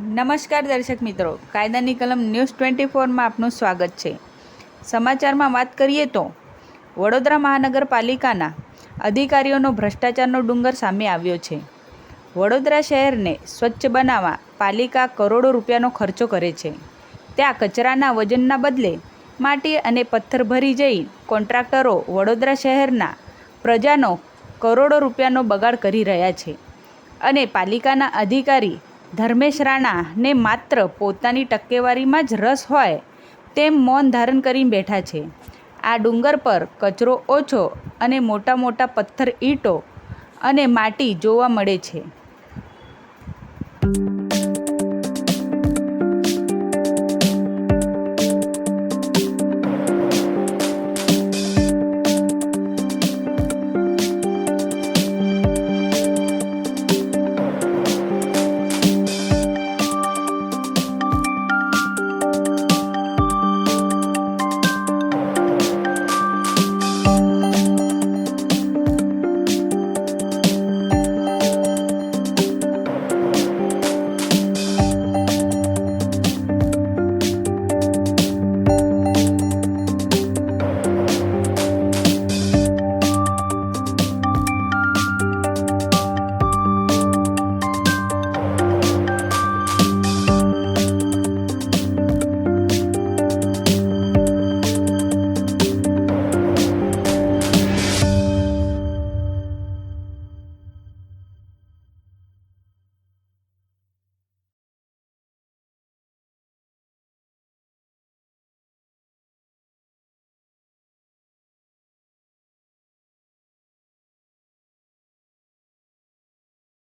નમસ્કાર દર્શક મિત્રો, કાયદાની કલમ ન્યૂઝ 24માં આપનું સ્વાગત છે. સમાચારમાં વાત કરીએ તો વડોદરા મહાનગરપાલિકાના અધિકારીઓનો ભ્રષ્ટાચારનો ડુંગર સામે આવ્યો છે. વડોદરા શહેરને સ્વચ્છ બનાવવા પાલિકા કરોડો રૂપિયાનો ખર્ચો કરે છે. ત્યાં કચરાના વજનના બદલે માટી અને પથ્થર ભરી જઈ કોન્ટ્રાક્ટરો વડોદરા શહેરના પ્રજાનો કરોડો રૂપિયાનો બગાડ કરી રહ્યા છે અને પાલિકાના અધિકારી ધર્મેશ રાણાને માત્ર પોતાની ટકેવારીમાં જ રસ હોય તેમ મૌન ધારણ કરીને બેઠા છે. આ ડુંગર પર કચરો ઓછો અને મોટા મોટા પથ્થર, ઈંટો અને માટી જોવા મળે છે.